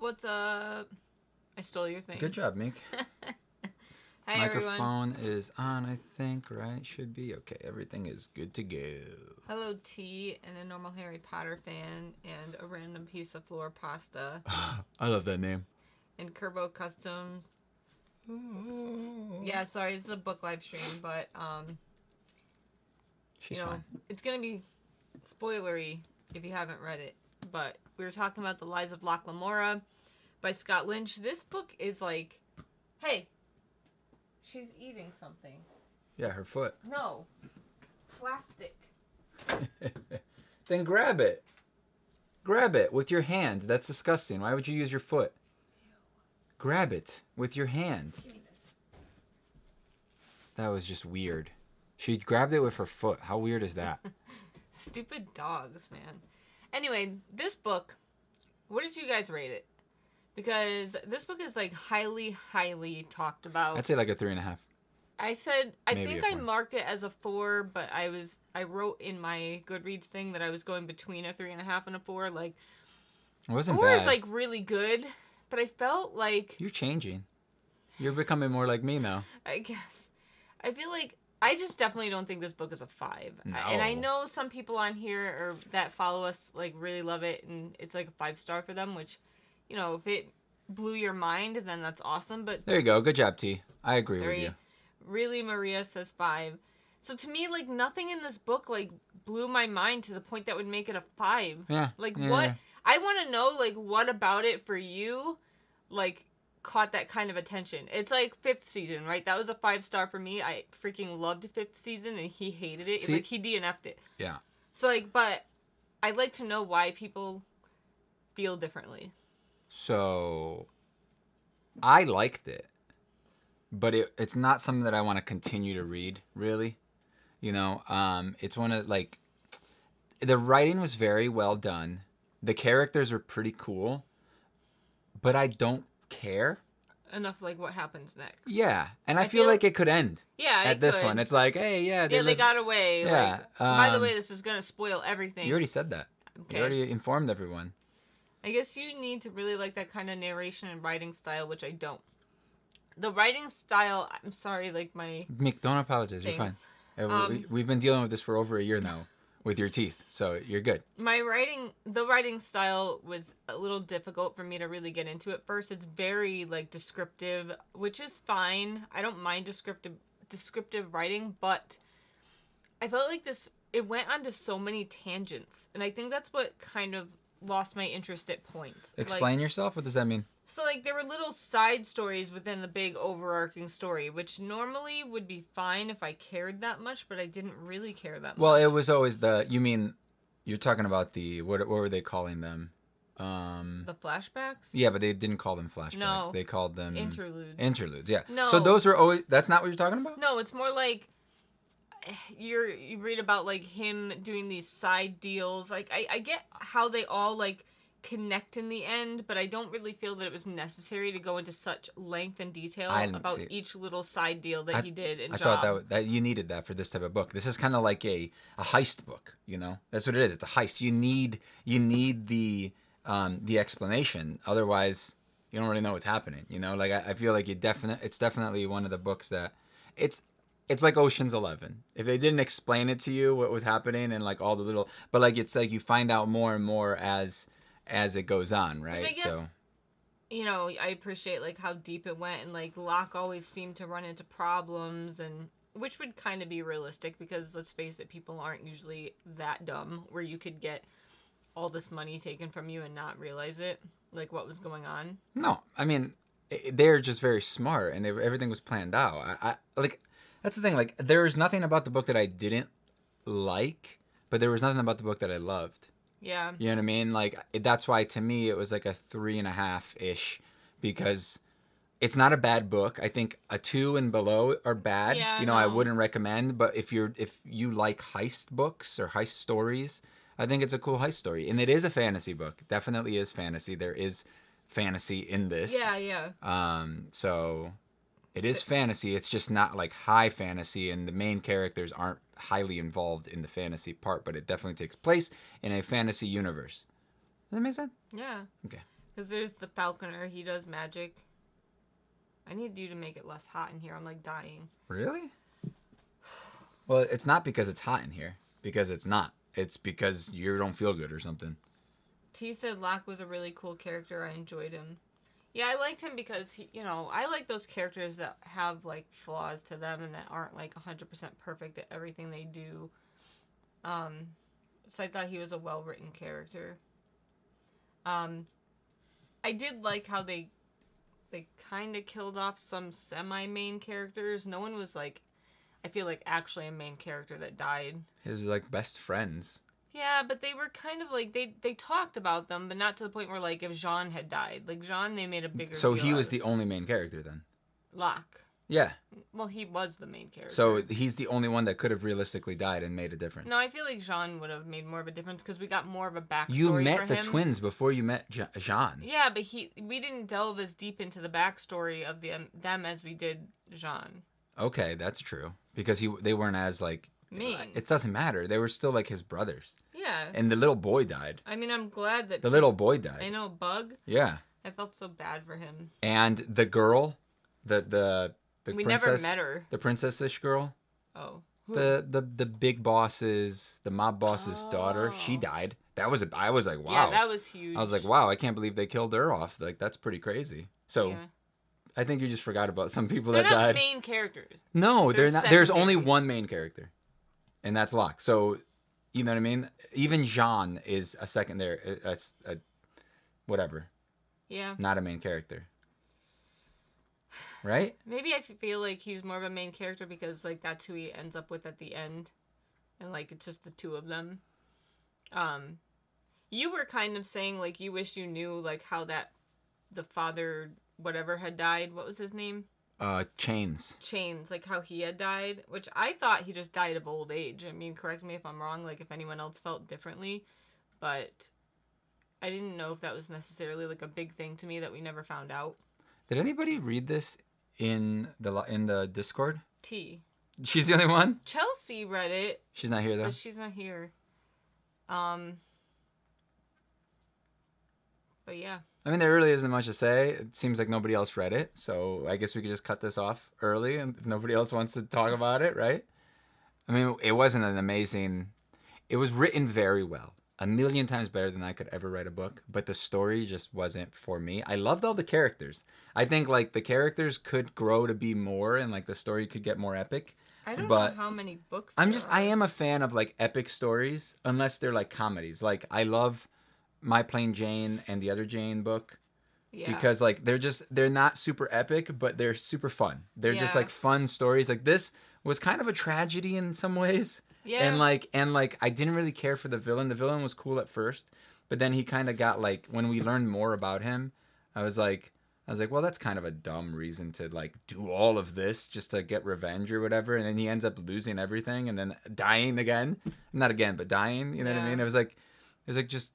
What's up? I stole your thing. Good job, Meek. Hi, Microphone everyone. is on, I think, right? Should be. Okay, everything is good to go. Hello, T, and a normal Harry Potter fan, and a random piece of floor pasta, I love that name. and Kerbo Customs. Yeah, sorry, this is a book live stream, but, She's fine. it's gonna be spoilery if you haven't read it, but we were talking about The Lies of Locke Lamora by Scott Lynch. This book is like, hey, she's eating something. Yeah, her foot. No. Plastic. Then grab it. Grab it with your hand. That's disgusting. Why would you use your foot? Grab it with your hand. Give me this. That was just weird. She grabbed it with her foot. How weird is that? Stupid dogs, man. Anyway, this book, what did you guys rate it? Because this book is like highly, highly talked about. I'd say like a 3.5. I said, I Maybe think a I 4. marked it as a 4, but I wrote in my Goodreads thing that I was going between a 3.5 and a 4. Like, It wasn't 4 bad. is like really good, but I felt like, You're changing. You're becoming more like me now. I guess, I feel like I just definitely don't think this book is a 5. No. And I know some people on here or that follow us like really love it, and it's like a 5-star for them, which, you know, if it blew your mind, then that's awesome. But There you go. Good job, T. I agree 3. with you. Really, Maria says 5. So to me, like, nothing in this book like blew my mind to the point that would make it a 5. Yeah. Like, yeah, what? yeah. I want to know, like, what about it for you, like, caught that kind of attention? It's like 5th season, right? That was a 5-star for me. I freaking loved 5th season, and he hated it. See? Like, he DNF'd it. Yeah. So, like, but I'd like to know why people feel differently. So, I liked it, but it's not something that I want to continue to read, really. You know, it's one of, like, the writing was very well done. The characters are pretty cool, but I don't care. Enough, like, what happens next. Yeah, and I I feel feel- like it could end Yeah, at it this could. one. It's like, hey, yeah, They got away. Yeah, Like, by the um, way, this was going to spoil everything. You already said that. Okay. You already informed everyone. I guess you need to really like that kind of narration and writing style, which I don't. The writing style, I'm sorry, like my Mick, don't apologize. You're fine. things. We've been dealing with this for over a year now with your teeth, so you're good. The writing style was a little difficult for me to really get into at first. It's very like descriptive, which is fine. I don't mind descriptive writing, but I felt like it went onto so many tangents, and I think that's what kind of lost my interest at points. Explain yourself. What does that mean? So, like, there were little side stories within the big overarching story, which normally would be fine if I cared that much, but I didn't really care that much. Well, it was always you're talking about what were they calling them? The flashbacks? Yeah, but they didn't call them flashbacks. No. They called them Interludes. Interludes, yeah. No. So those are always, that's not what you're talking about? No, it's more like you read about, like, him doing these side deals. Like, I get how they all, like, connect in the end, but I don't really feel that it was necessary to go into such length and detail about each little side deal that he did in I Job. thought that you needed that for this type of book. This is kind of like a heist book, you know? That's what it is. It's a heist. You need the explanation. Otherwise, you don't really know what's happening, you know? Like, I feel like it's definitely one of the books that it's like Ocean's 11. If they didn't explain it to you what was happening and like all the little, but like it's like you find out more and more as it goes on, right? Which I guess, you know, I appreciate like how deep it went, and like Locke always seemed to run into problems, and which would kind of be realistic because let's face it, people aren't usually that dumb where you could get all this money taken from you and not realize it, like what was going on. No, I mean they're just very smart, and everything was planned out. I like that's the thing. Like there was nothing about the book that I didn't like, but there was nothing about the book that I loved. Yeah. You know what I mean? Like, that's why to me it was like a 3.5-ish, because it's not a bad book. I think a 2 and below are bad. Yeah, you know, I wouldn't recommend, but if you like heist books or heist stories, I think it's a cool heist story. And it is a fantasy book. It definitely is fantasy. There is fantasy in this. Yeah, yeah. So it is fantasy. It's just not like high fantasy, and the main characters aren't highly involved in the fantasy part, but it definitely takes place in a fantasy universe. Does that make sense? Yeah. Okay. Because there's the falconer. He does magic. I need you to make it less hot in here. I'm like dying. Really? Well, it's not because it's hot in here. Because it's not. It's because you don't feel good or something. T said Locke was a really cool character. I enjoyed him. Yeah, I liked him because, I like those characters that have, like, flaws to them and that aren't, like, 100% perfect at everything they do. So I thought he was a well-written character. I did like how they kind of killed off some semi-main characters. No one was, like, I feel like actually a main character that died. His, like, best friends. Yeah, but they were kind of like, they talked about them, but not to the point where, like, if Jean had died. Like, Jean, they made a bigger So deal he out was of the only main character then? Locke. Yeah. Well, he was the main character. So he's the only one that could have realistically died and made a difference. No, I feel like Jean would have made more of a difference because we got more of a backstory You for met the him. twins before you met Jean. Yeah, but we didn't delve as deep into the backstory of them as we did Jean. Okay, that's true. Because they weren't as, like... Mean. It doesn't matter. They were still, like, his brothers. Yeah. And the little boy died. I mean, I'm glad that... The little boy died. I know, Bug. Yeah. I felt so bad for him. And the girl, the we princess... never met her. The princess-ish girl. Oh. Who? The big boss's, the mob boss's daughter, she died. I was like, wow. Yeah, that was huge. I was like, wow, I can't believe they killed her off. Like, that's pretty crazy. So... Yeah. I think you just forgot about some people that died. They're not main characters. No, they're not. There's only secondary. one main character, and that's Locke. So, you know what I mean? Even Jean is a secondary, whatever. Yeah. Not a main character. Right? Maybe I feel like he's more of a main character because, like, that's who he ends up with at the end. And, like, it's just the two of them. You were kind of saying, like, you wish you knew, like, how the father... whatever had died. What was his name? Chains. Chains, like how he had died, which I thought he just died of old age. I mean, correct me if I'm wrong, like if anyone else felt differently, but I didn't know if that was necessarily like a big thing to me that we never found out. Did anybody read this in the Discord? T. She's the only one? Chelsea read it. She's not here though. But she's not here. But yeah. I mean, there really isn't much to say. It seems like nobody else read it, so I guess we could just cut this off early, and if nobody else wants to talk about it, right? I mean, it wasn't an amazing... It was written very well. 1,000,000 times better than I could ever write a book, but the story just wasn't for me. I loved all the characters. I think, like, the characters could grow to be more, and, like, the story could get more epic. I don't know how many books I am a fan of, like, epic stories, unless they're, like, comedies. Like, I love... My Plain Jane and the other Jane book. Yeah. Because, like, they're not super epic, but they're super fun. They're just, like, fun stories. Like, this was kind of a tragedy in some ways. Yeah. And, like, I didn't really care for the villain. The villain was cool at first, but then he kind of got, like, when we learned more about him, I was like, well, that's kind of a dumb reason to, like, do all of this just to get revenge or whatever. And then he ends up losing everything and then dying again. Not again, but dying. You know what I mean? It was just...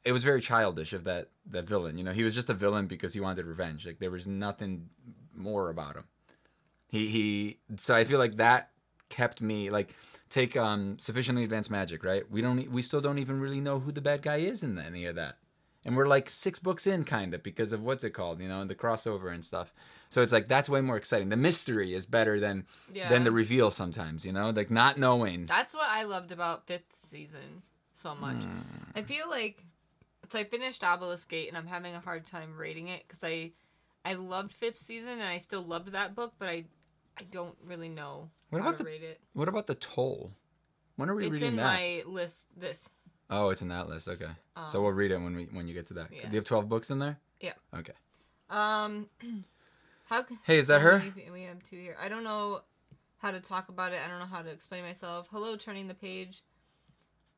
It was very childish of that villain. You know, he was just a villain because he wanted revenge. Like, there was nothing more about him. So I feel like that kept me, like, take Sufficiently Advanced Magic, right? We still don't even really know who the bad guy is in any of that. And we're like 6 books in, kind of, because of what's it called, you know, and the crossover and stuff. So it's like, that's way more exciting. The mystery is better than the reveal sometimes, you know? Like, not knowing. That's what I loved about 5th season so much. I feel like... So I finished Obelisk Gate, and I'm having a hard time rating it, because I loved 5th season, and I still loved that book, but I don't really know how to rate it. What about The Toll? When are we reading that? It's in my list, this. Oh, it's in that list, okay. So we'll read it when you get to that. Yeah. Do you have 12 books in there? Yeah. Okay. Hey, is that her? We have 2 here. I don't know how to talk about it. I don't know how to explain myself. Hello, turning the page.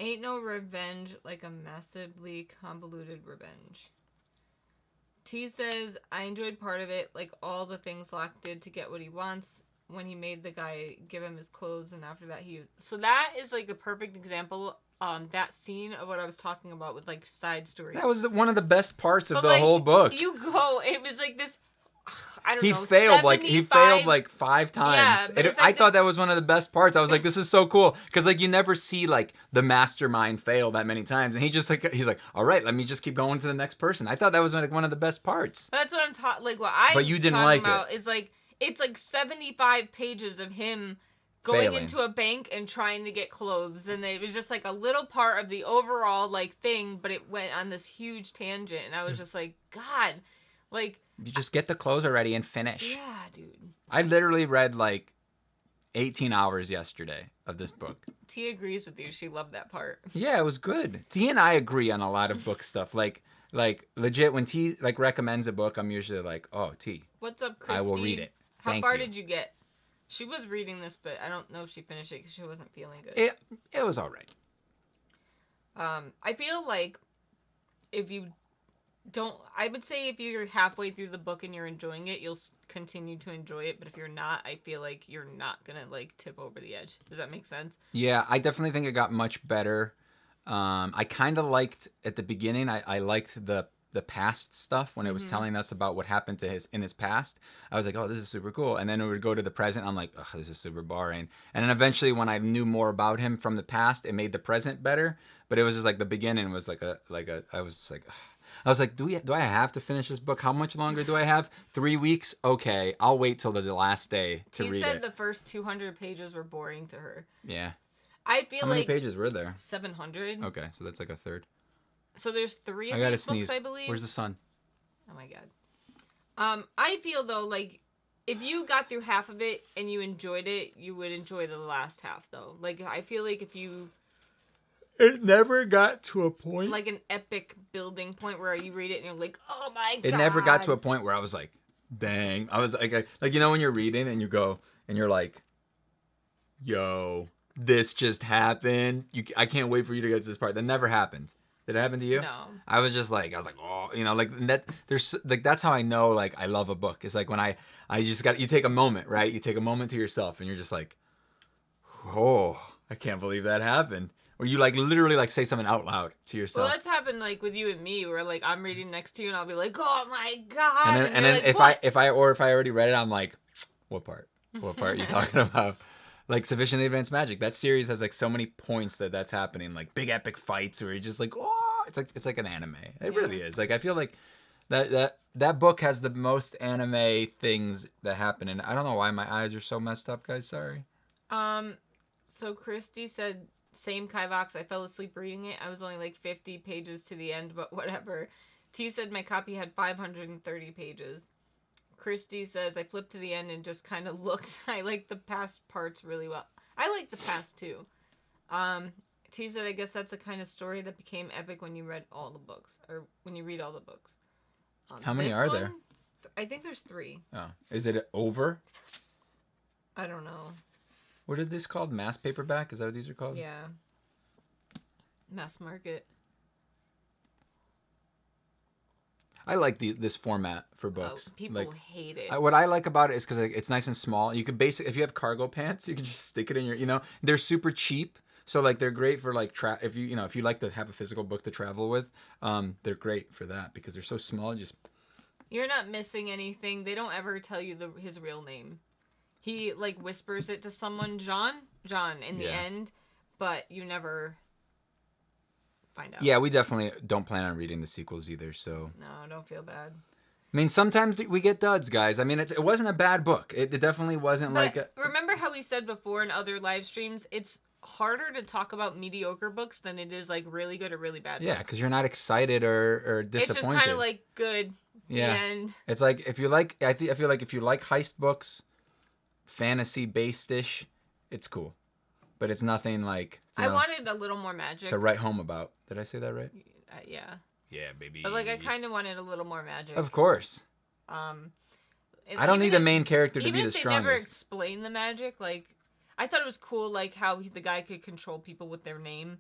Ain't no revenge like a massively convoluted revenge. T says, I enjoyed part of it, like all the things Locke did to get what he wants when he made the guy give him his clothes, and after that So that is like the perfect example, that scene of what I was talking about with like side stories. That was one of the best parts of the whole book. It was like this I don't He know. failed 75. like 5 times. Yeah, but it's I like thought this- that was one of the best parts. I was like, this is so cool because like you never see like the mastermind fail that many times, and he just like he's like, all right, let me just keep going to the next person. I thought that was like one of the best parts. That's what I'm talking. Like what I'm But you didn't talking like about it. is like it's like 75 pages of him going Failing. into a bank and trying to get clothes, and it was just like a little part of the overall like thing, but it went on this huge tangent, and I was just like, God, like You just get the clothes already and finish. yeah, dude. I literally read like 18 hours yesterday of this book. T agrees with you. She loved that part. Yeah, it was good. T and I agree on a lot of book stuff. Like legit, when T like recommends a book, I'm usually like, oh, T, What's up, Christy? I will read it. How Thank far you. did you get? She was reading this, but I don't know if she finished it because she wasn't feeling good. It was all right. I feel like if you don't, I would say if you're halfway through the book and you're enjoying it, you'll continue to enjoy it. But if you're not, I feel like you're not gonna like tip over the edge. Does that make sense? Yeah, I definitely think it got much better. I kind of liked at the beginning. I liked the past stuff when it was telling us about what happened to in his past. I was like, oh, this is super cool. And then it would go to the present. I'm like, oh, this is super boring. And then eventually, when I knew more about him from the past, it made the present better. But it was just like the beginning was like a. I was like. I was like, do I have to finish this book? How much longer do I have? 3 weeks? Okay, I'll wait till the last day to read it. She said the first 200 pages were boring to her. Yeah. I feel How like many pages were there? 700. Okay, so that's like a third. So there's 3 of I gotta these sneeze. books, I believe. Where's the sun? Oh my god. I feel though like if you got through half of it and you enjoyed it, you would enjoy the last half though. Like I feel like if you It never got to a point. like an epic building point where you read it and you're like, oh my god. It never got to a point where I was like, dang. I was like you know when you're reading and you go and you're like, yo, this just happened. I can't wait for you to get to this part. That never happened. Did it happen to you? No. I was like, oh, you know, like that. There's like that's how I know like I love a book. It's like when I just got you take a moment, right? You take a moment to yourself, and you're just like, oh, I can't believe that happened. Or you like literally like say something out loud to yourself. Well, that's happened like with you and me, where like I'm reading next to you and I'll be like, oh my god. And then like, if what? I already read it, I'm like, what part? What part are you talking about? Like Sufficiently Advanced Magic. That series has like so many points that's happening, like big epic fights where you're just like, oh, it's like an anime. It really is. Like I feel like that book has the most anime things that happen, and I don't know why my eyes are so messed up, guys. Sorry. So Christy said, same Kivox, I fell asleep reading it. I was only like 50 pages to the end, but whatever. T said my copy had 530 pages. Christy says, I flipped to the end and just kind of looked. I like the past parts really well. I like the past too. T said, I guess that's the kind of story that became epic when you read all the books, or when you read all the books. How many are there? I think there's 3. Oh, is it over? I don't know. What are these called? Mass paperback? Is that what these are called? Yeah. Mass market. I like this format for books. People hate it. What I like about it is because it's nice and small. You could basically, if you have cargo pants, you can just stick it in your. You know, they're super cheap, so like they're great for like if you like to have a physical book to travel with. They're great for that because they're so small. You're not missing anything. They don't ever tell you his real name. He like whispers it to someone, John in the end, but you never find out. Yeah, we definitely don't plan on reading the sequels either. So no, don't feel bad. I mean, sometimes we get duds, guys. I mean, it wasn't a bad book. It definitely wasn't But remember how we said before in other live streams, it's harder to talk about mediocre books than it is like really good or really bad books. Yeah, because you're not excited or disappointed. It's just kind of like good. Yeah, the end. It's like if you like, I feel like if you like heist books, fantasy based ish, it's cool, but it's nothing like I wanted a little more magic to write home about. Did I say that right? Yeah. Yeah, baby. But like I kind of wanted a little more magic. Of course. I don't need the main character to be the strongest. Even if they never explain the magic, like I thought it was cool, like how the guy could control people with their name,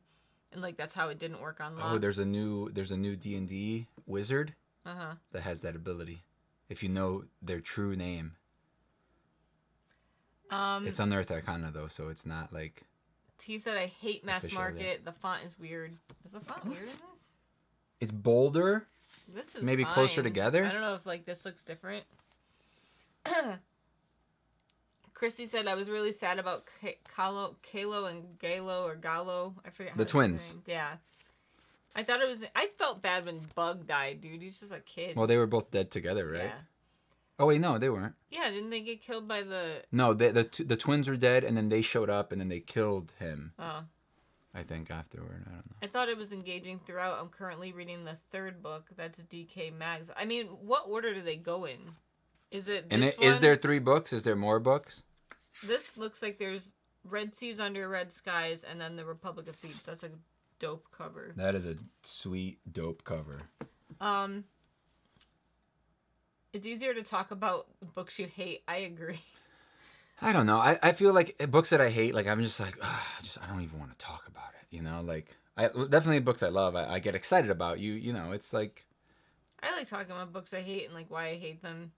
and like that's how it didn't work on Locke. Oh, there's a new D&D wizard that has that ability. If you know their true name. It's Unearthed Arcana though, so it's not like. T said, "I hate mass market. Yet. The font is weird. Is the font weird in this? It's bolder. This is maybe fine. closer together. I don't know if like this looks different. Christy said I was really sad about Kalo and Galo or Gallo. I forget how The to say their twins. names. Yeah. I felt bad when Bug died, dude. He's just a kid. Well, they were both dead together, right? Yeah. Oh wait, no, they weren't. Yeah, didn't they get killed by the... No, the twins were dead, and then they showed up, and then they killed him. Oh. I think afterward. I don't know. I thought it was engaging throughout. I'm currently reading the 3rd book. That's DK Mags. I mean, what order do they go in? Is it this one? Is there 3 books? Is there more books? This looks like there's Red Seas Under Red Skies and then the Republic of Thieves. That's a dope cover. That is a sweet, dope cover. It's easier to talk about books you hate. I agree. I don't know. I feel like books that I hate, like I'm just like, I don't even want to talk about it. You know, like definitely books I love, I get excited about. You know, it's like I like talking about books I hate and like why I hate them.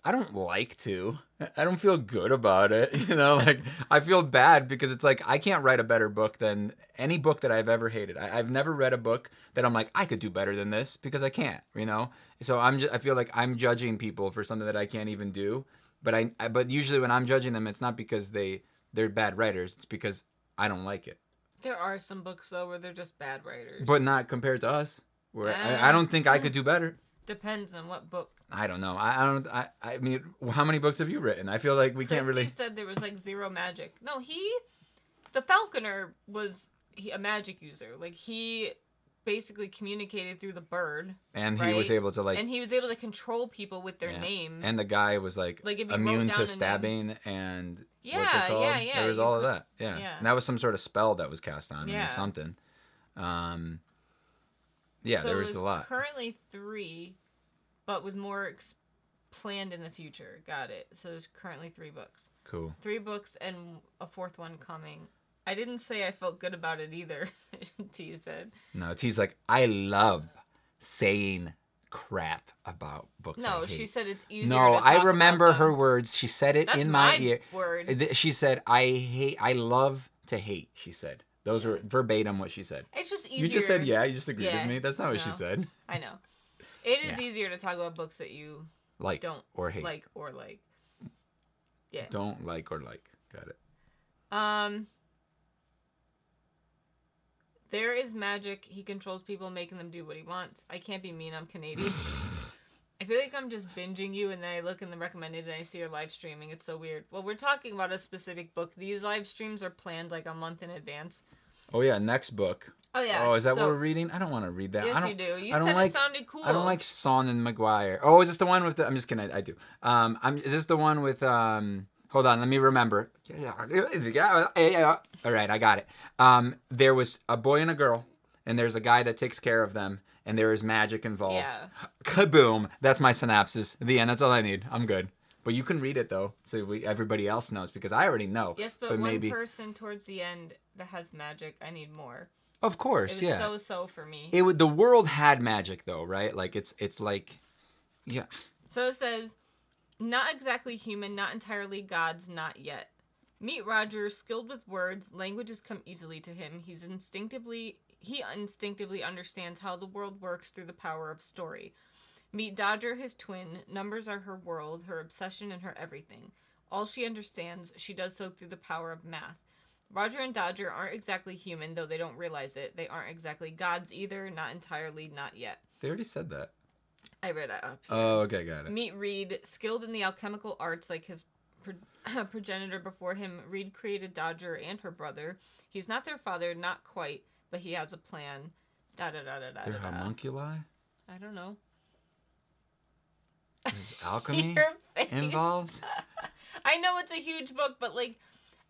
I don't like to. I don't feel good about it. You know, like I feel bad because it's like I can't write a better book than any book that I've ever hated. I've never read a book that I'm like I could do better than this because I can't. You know, so I feel like I'm judging people for something that I can't even do. But but usually when I'm judging them, it's not because they're bad writers. It's because I don't like it. There are some books though where they're just bad writers. But not compared to us. Where I don't think I could do better. Depends on what book. I don't know. I mean, how many books have you written? I feel like we can't really. Christy said there was like 0 magic. No, the Falconer was a magic user. Like he basically communicated through the bird. And right? he was able to like. And he was able to control people with their name. And the guy was like if you immune wrote to down stabbing and yeah, what's it called? Yeah. There was all of that. Yeah. Yeah. And that was some sort of spell that was cast on him or Yeah. something. Yeah, so there was a lot. Currently 3, but with more planned in the future. Got it. So there's currently 3 books. Cool. 3 books and a 4th one coming. I didn't say I felt good about it either, T said. No, T's like, I love saying crap about books. No, I hate. she said it's easier No, to talk I remember about them. her words. She said it That's in my ear. Words. She said, I love to hate, she said. Those were verbatim what she said. It's just easier. You just said, yeah, you just agreed Yeah, with me. That's not what she no. said. I know. It is easier to talk about books that you don't or hate. Like or like. Yeah. Don't like or like. Got it. There is magic. He controls people, making them do what he wants. I can't be mean. I'm Canadian. I feel like I'm just binging you, and then I look in the recommended, and I see your live streaming. It's so weird. Well, we're talking about a specific book. These live streams are planned like a month in advance. Oh, yeah, next book. Oh, yeah. Oh, is that what we're reading? I don't want to read that. Yes, you do. You I don't said like, it sounded cool. I don't like Son and Maguire. Oh, is this the one with the... I'm just kidding. I do. Is this the one with... Hold on, let me remember. All right, I got it. There was a boy and a girl, and there's a guy that takes care of them, and there is magic involved. Yeah. Kaboom! That's my synopsis. The end. That's all I need. I'm good. But you can read it though, so everybody else knows because I already know. Yes, but one person towards the end that has magic. I need more. Of course, it was so for me. The world had magic though, right? Like it's like, yeah. So it says, not exactly human, not entirely gods, not yet. Meet Roger, skilled with words. Languages come easily to him. He instinctively understands how the world works through the power of story. Meet Dodger, his twin. Numbers are her world, her obsession, and her everything. All she understands, she does so through the power of math. Roger and Dodger aren't exactly human, though they don't realize it. They aren't exactly gods either, not entirely, not yet. They already said that. I read it up here. Oh, okay, got it. Meet Reed, skilled in the alchemical arts like his progenitor before him. Reed created Dodger and her brother. He's not their father, not quite, but he has a plan. They're homunculi? I don't know. Is alchemy involved? I know it's a huge book, but like,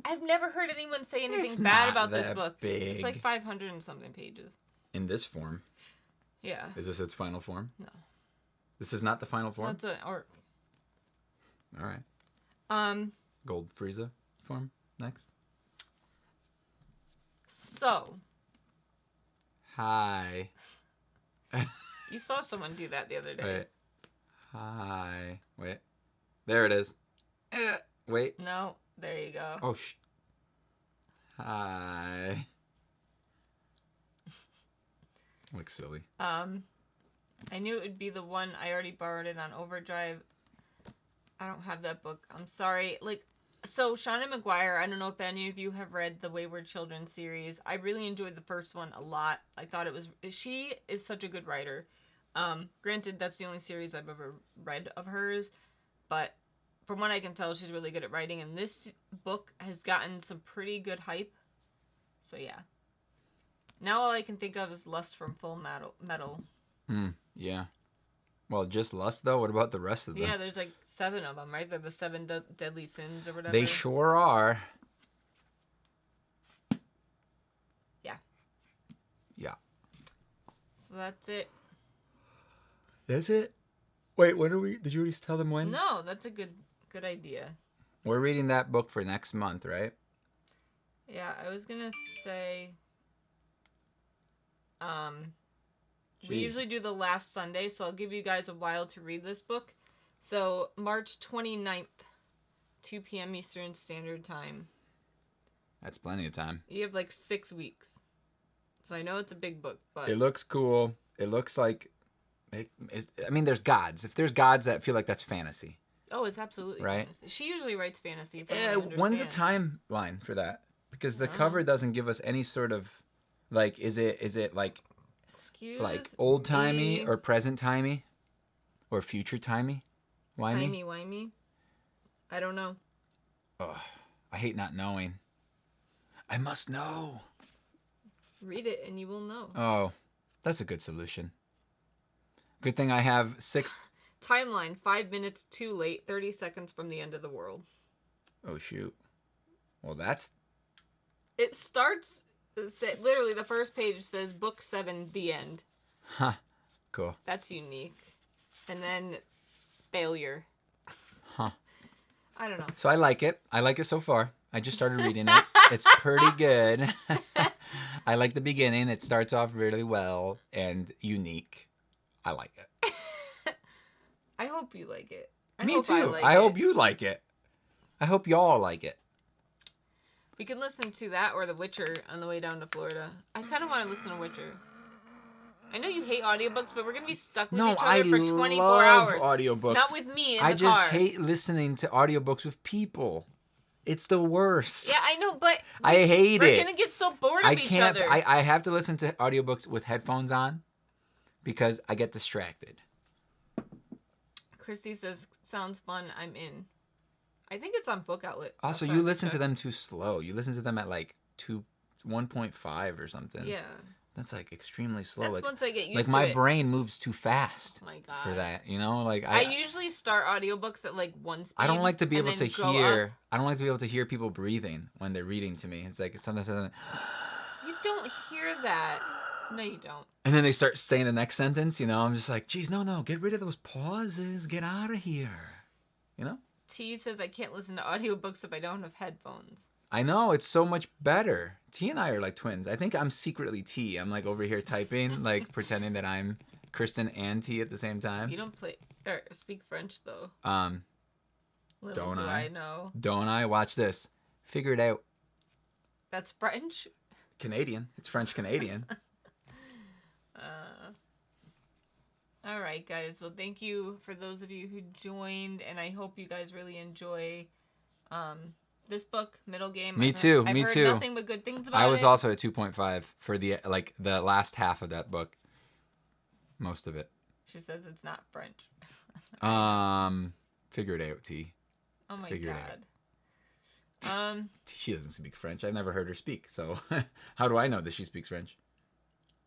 I've never heard anyone say anything It's bad not about this that book. big. It's like 500 and something pages. In this form? Yeah. Is this its final form? No. This is not the final form? That's an arc. All right. Gold Frieza form next. So. Hi. You saw someone do that the other day. Wait. Hi. Wait. There it is. Wait. No. There you go. Oh, Hi. Looks silly. I knew it would be the one. I already borrowed it on Overdrive. I don't have that book. I'm sorry. Like, so Shauna McGuire, I don't know if any of you have read the Wayward Children series. I really enjoyed the first one a lot. I thought it was, she is such a good writer. Granted, that's the only series I've ever read of hers, but from what I can tell, she's really good at writing, and this book has gotten some pretty good hype. So yeah. Now all I can think of is Lust from Full Metal. Yeah. Well, just Lust, though? What about the rest of them? Yeah, there's like 7 of them, right? They're the 7 deadly sins or whatever. They sure are. Yeah. Yeah. So that's it. That's it? Wait, when are we... Did you already tell them when? No, that's a good idea. We're reading that book for next month, right? Yeah, I was gonna say... We usually do the last Sunday, so I'll give you guys a while to read this book. So, March 29th, 2 p.m. Eastern Standard Time. That's plenty of time. You have like 6 weeks. So I know it's a big book, but... It looks cool. It looks like... I mean, there's gods. If there's gods, that feel like that's fantasy. Oh, it's absolutely right. Fantasy. She usually writes fantasy. When's the timeline for that? Because the cover doesn't give us any sort of... Like, is it like... Excuse like old-timey me? or present-timey? Or future-timey? Wimey? Timey-wimey? I don't know. Ugh, I hate not knowing. I must know. Read it and you will know. Oh, that's a good solution. Good thing I have 6... Timeline, 5 minutes too late, 30 seconds from the end of the world. Oh, shoot. Well, that's... It starts... Literally, the first page says Book 7, the end. Huh. Cool. That's unique. And then failure. Huh. I don't know. So I like it. I like it so far. I just started reading it. It's pretty good. I like the beginning. It starts off really well and unique. I like it. I hope you like it. Me too. I hope you like it. I hope y'all like it. We can listen to that or The Witcher on the way down to Florida. I kind of want to listen to Witcher. I know you hate audiobooks, but we're going to be stuck with each other for 24 hours. Audiobooks. Not with me in the car. I just hate listening to audiobooks with people. It's the worst. Yeah, I know, but I hate it. We're going to get so bored of each other. I have to listen to audiobooks with headphones on because I get distracted. Christy says, sounds fun, I'm in. I think it's on Book Outlet. Also, you listen to them too slow. You listen to them at like 1.5 or something. Yeah. That's like extremely slow. That's like, once I get used to it. Like my brain moves too fast. Oh my God. For that, you know, like I usually start audiobooks at like 1 speed. I don't like to be able to hear. Up. I don't like to be able to hear people breathing when they're reading to me. It's like sometimes. You don't hear that. No, you don't. And then they start saying the next sentence. You know, I'm just like, geez, no, get rid of those pauses. Get out of here. You know. T says I can't listen to audiobooks if I don't have headphones. I know, it's so much better. T and I are like twins. I think I'm secretly T. I'm like over here typing, like pretending that I'm Kristen and T at the same time. You don't speak French though. Little Don't do I? I know. Don't I? Watch this. Figure it out. That's French? Canadian. It's French Canadian. All right, guys. Well, thank you for those of you who joined, and I hope you guys really enjoy this book, Middle Game. Me too. I've heard nothing but good things about it. I was also at 2.5 for the last half of that book. Most of it. She says it's not French. Figure it out, T. Oh my God. She doesn't speak French. I've never heard her speak. So how do I know that she speaks French?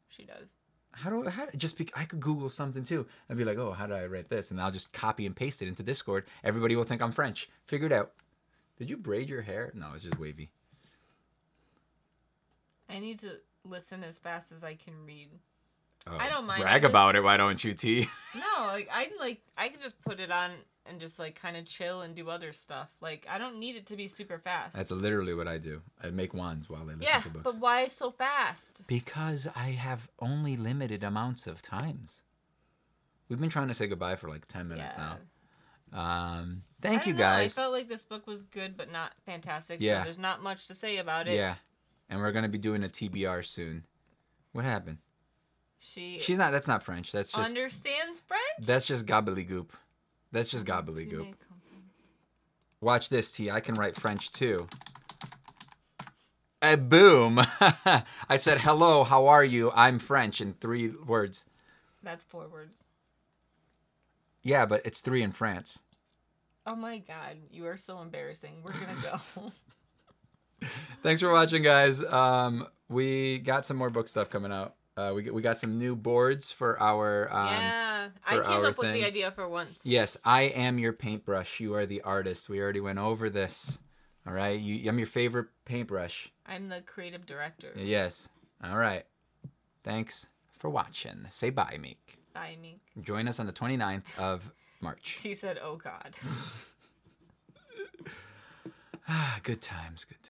She does. I could Google something too. I'd be like, oh, how do I write this? And I'll just copy and paste it into Discord. Everybody will think I'm French. Figure it out. Did you braid your hair? No, it's just wavy. I need to listen as fast as I can read. Oh, I don't mind. Brag about it, why don't you, T? No, I could just put it on and just like kind of chill and do other stuff. Like I don't need it to be super fast. That's literally what I do. I make wands while I listen to books. But why so fast? Because I have only limited amounts of times. We've been trying to say goodbye for like 10 minutes now. Thank you guys. I felt like this book was good but not fantastic. Yeah. So there's not much to say about it. Yeah. And we're gonna be doing a TBR soon. What happened? She's not. That's not French. That's just understands French. That's just gobbledygook. That's just gobbledygook. Watch this, T. I can write French too. Boom. I said, hello, how are you? I'm French in 3 words. That's 4 words. Yeah, but it's 3 in France. Oh my god, you are so embarrassing. We're gonna go. Thanks for watching, guys. We got some more book stuff coming out. We got some new boards for our yeah, I for came our up with thing. the idea for once. Yes, I am your paintbrush. You are the artist. We already went over this. All right, I'm your favorite paintbrush. I'm the creative director. Yes. All right. Thanks for watching. Say bye, Meek. Bye, Meek. Join us on the 29th of March. She said, "Oh God." Good times. Good times.